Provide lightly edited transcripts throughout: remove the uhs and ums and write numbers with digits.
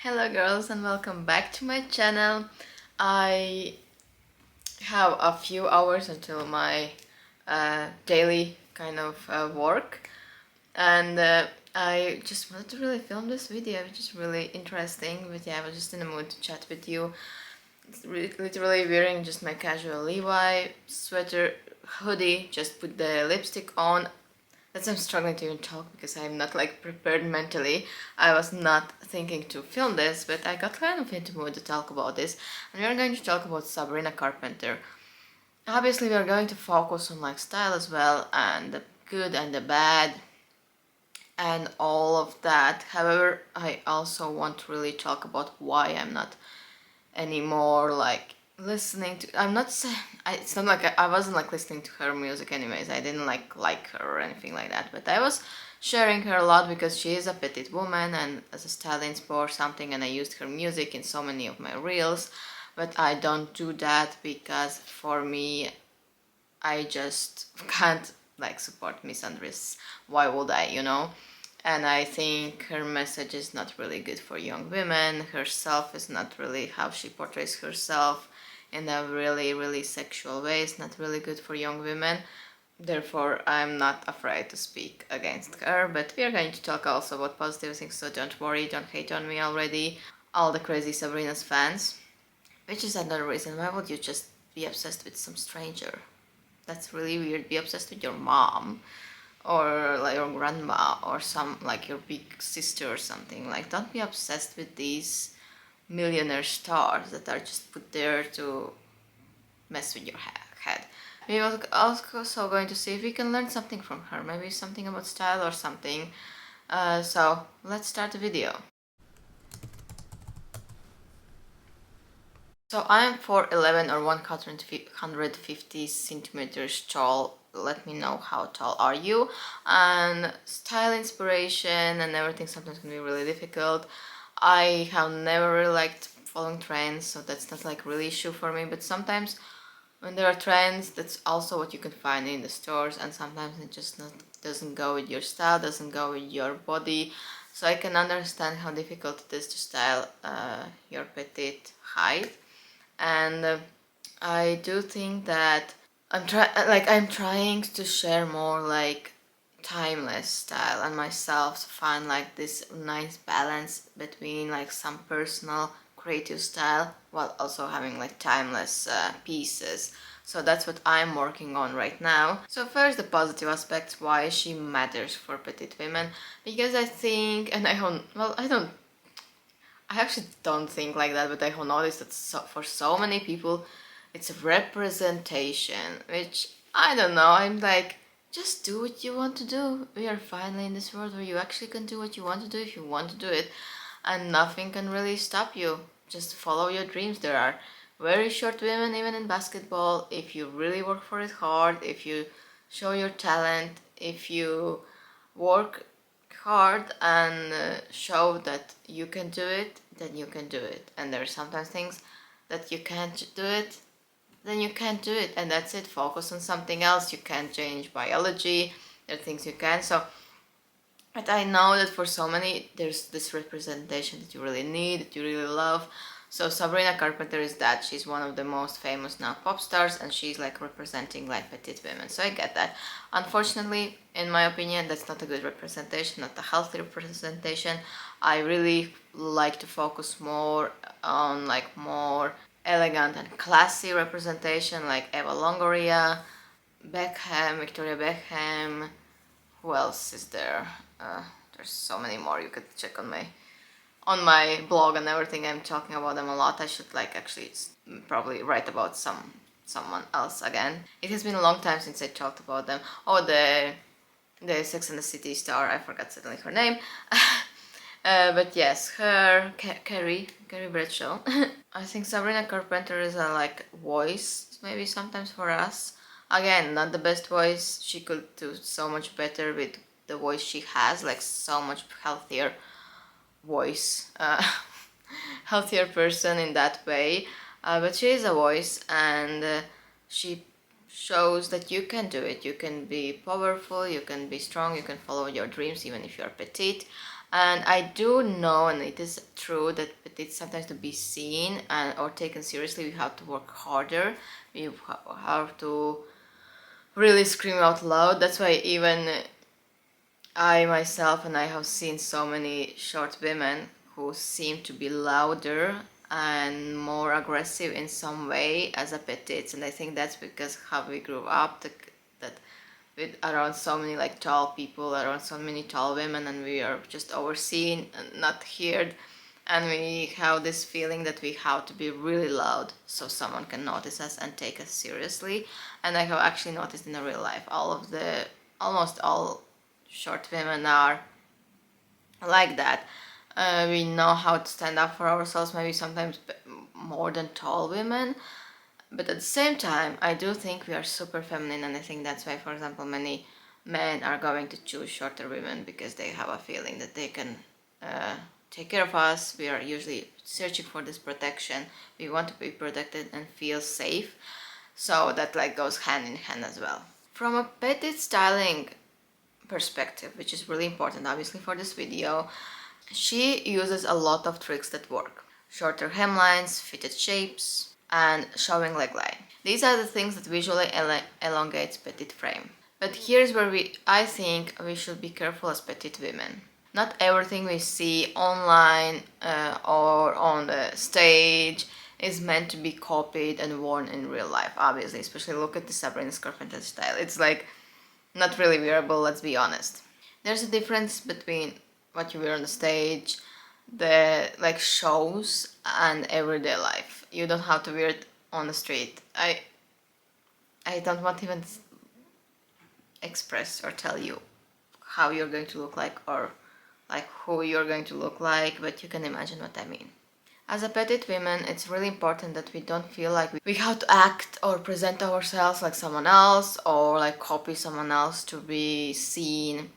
Hello girls and welcome back to my channel. I have a few hours until my daily kind of work, and I just wanted to really film this video, which is really interesting. But yeah, I was just in the mood to chat with you. It's literally wearing just my casual Levi sweater, hoodie, just put the lipstick on. That's why I'm struggling to even talk because I'm not like prepared mentally. I was not thinking to film this, but I got kind of into mood to talk about this. And we are going to talk about Sabrina Carpenter. Obviously we are going to focus on like style as well, and the good and the bad and all of that. However, I also want to really talk about why I'm not anymore like listening to. I'm not saying it's not like I wasn't like listening to her music anyways. I didn't like her or anything like that, but I was sharing her a lot because she is a petite woman and as a style inspo or something, and I used her music in so many of my reels. But I don't do that because for me I just can't like support Misandry's. Why would I, you know? And I think her message is not really good for young women. Herself is not really how she portrays herself in a really sexual way. It's not really good for young women. Therefore, I'm not afraid to speak against her. But we are going to talk also about positive things, so don't worry, don't hate on me already. All the crazy Sabrina's fans. Which is another reason. Why would you just be obsessed with some stranger? That's really weird. Be obsessed with your mom or like your grandma or some like your big sister or something. Like, don't be obsessed with these millionaire stars that are just put there to mess with your head. We are also going to see if we can learn something from her, maybe something about style or something. So let's start the video. So I'm 4'11" or 150 centimeters tall. Let me know how tall are you. And style inspiration and everything sometimes can be really difficult. I have never really liked following trends, so that's not like really issue for me. But sometimes when there are trends, that's also what you can find in the stores, and sometimes it just doesn't go with your style, doesn't go with your body. So I can understand how difficult it is to style your petite height. And I do think that I'm trying to share more like timeless style and myself to find like this nice balance between like some personal creative style while also having like timeless pieces. So that's what I'm working on right now. So first, the positive aspects, why she matters for petite women, because I think, and I actually don't think like that, but I have noticed that for so many people, it's a representation, which I don't know. I'm like, just do what you want to do. We are finally in this world where you actually can do what you want to do if you want to do it, and nothing can really stop you. Just follow your dreams. There are very short women even in basketball. If you really work for it hard, if you show your talent, if you work hard and show that you can do it, then you can do it. And there are sometimes things that you can't do it, then you can't do it, and that's it. Focus on something else. You can't change biology. There are things you can. So, but I know that for so many, there's this representation that you really need, that you really love. So Sabrina Carpenter is that. She's one of the most famous now pop stars, and she's like representing like petite women. So I get that. Unfortunately, in my opinion, that's not a good representation, not a healthy representation. I really like to focus more on like more elegant and classy representation, like Eva Longoria, Beckham, Victoria Beckham. Who else is there? There's so many more. You could check on my blog and everything. I'm talking about them a lot. I should like actually probably write about someone else again. It has been a long time since I talked about them. Oh, the Sex and the City star. I forgot suddenly her name. But yes, her Carrie Bradshaw. I think Sabrina Carpenter is a like voice maybe sometimes for us. Again, not the best voice. She could do so much better with the voice she has, like so much healthier voice, healthier person in that way. But she is a voice, and she shows that you can do it. You can be powerful, you can be strong, you can follow your dreams even if you're petite. And I do know, and it is true, that it's sometimes to be seen and or taken seriously, we have to work harder. We have to really scream out loud. That's why even I myself and I have seen so many short women who seem to be louder and more aggressive in some way as a petite, and I think that's because how we grew up, that with around so many like tall people, around so many tall women, and we are just overseen and not heard, and we have this feeling that we have to be really loud so someone can notice us and take us seriously. And I have actually noticed in the real life, almost all short women are like that. We know how to stand up for ourselves, maybe sometimes more than tall women, but at the same time I do think we are super feminine, and I think that's why, for example, many men are going to choose shorter women, because they have a feeling that they can take care of us. We are usually searching for this protection. We want to be protected and feel safe, so that like goes hand in hand as well. From a petite styling perspective, which is really important obviously for this video, she uses a lot of tricks that work. Shorter hemlines, fitted shapes, and showing leg line. These are the things that visually elongates petite frame. But here's where I think we should be careful as petite women. Not everything we see online or on the stage is meant to be copied and worn in real life, obviously. Especially look at the Sabrina Carpenter style. It's like not really wearable, let's be honest. There's a difference between what you wear on the stage, the like shows, and everyday life. You don't have to wear it on the street. I don't want to even express or tell you how you're going to look like, or like who you're going to look like, but you can imagine what I mean. As a petite woman, it's really important that we don't feel like we have to act or present ourselves like someone else, or like copy someone else to be seen.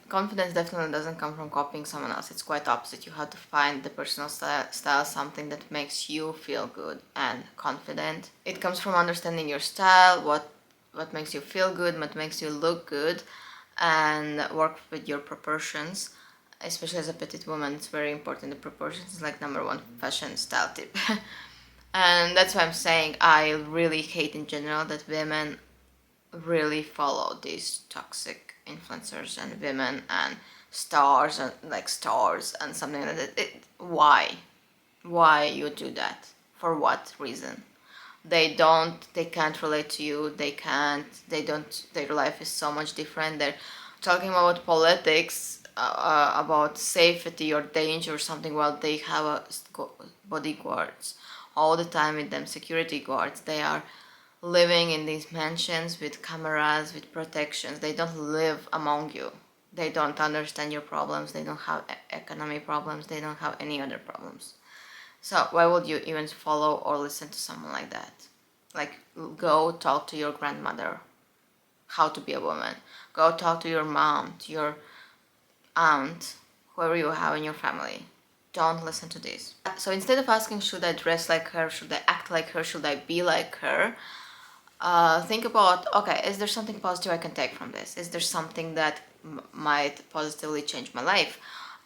Confidence definitely doesn't come from copying someone else. It's quite opposite. You have to find the personal style, something that makes you feel good and confident. It comes from understanding your style, what makes you feel good, what makes you look good, and work with your proportions. Especially as a petite woman, it's very important. The proportions is like number one fashion style tip. And that's why I'm saying I really hate in general that women really follow these toxic influencers and women and stars and something like that. Why you do that? For what reason? They can't relate to you. Their life is so much different. They're talking about politics, about safety or danger or something, while they have bodyguards all the time with them, security guards. They are living in these mansions with cameras, with protections. They don't live among you. They don't understand your problems. They don't have economic problems. They don't have any other problems. So why would you even follow or listen to someone like that? Like, go talk to your grandmother how to be a woman. Go talk to your mom, to your aunt, whoever you have in your family. Don't listen to this. So instead of asking, should I dress like her, should I act like her, should I be like her, think about, okay, is there something positive I can take from this? Is there something that might positively change my life?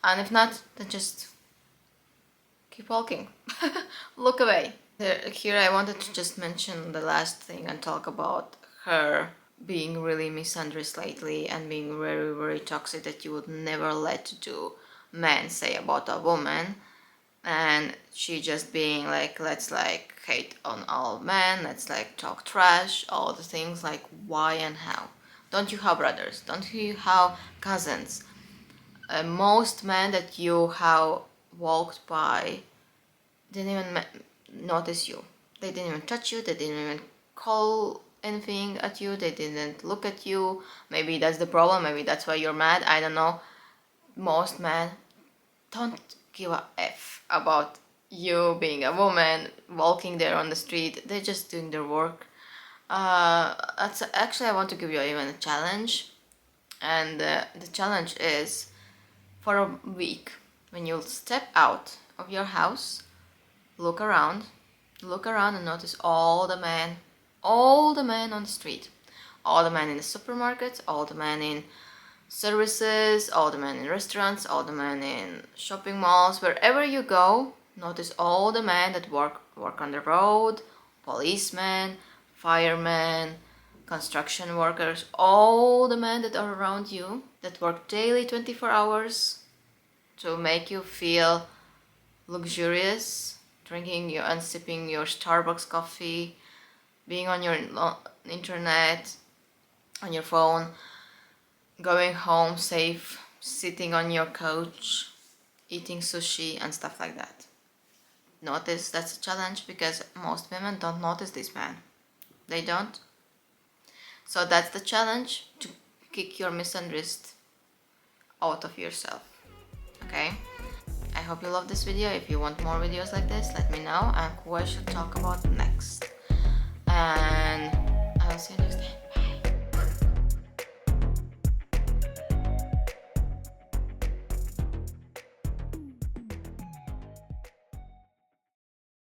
And if not, then just keep walking. Look away. Here I wanted to just mention the last thing and talk about her being really misandrous lately and being very, very toxic, that you would never let do men say about a woman. And she just being like, let's like hate on all men, let's like talk trash, all the things. Like, why and how? Don't you have brothers? Don't you have cousins? Most men that you have walked by didn't even notice you. They didn't even touch you. They didn't even call anything at you. They didn't look at you. Maybe that's the problem. Maybe that's why you're mad. I don't know. Most men don't give a F about you being a woman walking there on the street. They're just doing their work. Actually, I want to give you even a challenge. And the challenge is, for a week, when you step out of your house, look around and notice all the men on the street, all the men in the supermarkets, all the men in services, all the men in restaurants, all the men in shopping malls, wherever you go, notice all the men that work on the road, policemen, firemen, construction workers, all the men that are around you that work daily 24 hours to make you feel luxurious, drinking your and sipping your Starbucks coffee, being on your internet, on your phone, going home safe, sitting on your couch, eating sushi and stuff like that. Notice that's a challenge because most women don't notice this man. They don't. So that's the challenge, to kick your misandrist out of yourself. Okay? I hope you love this video. If you want more videos like this, let me know and who I should talk about next. And I'll see you next time.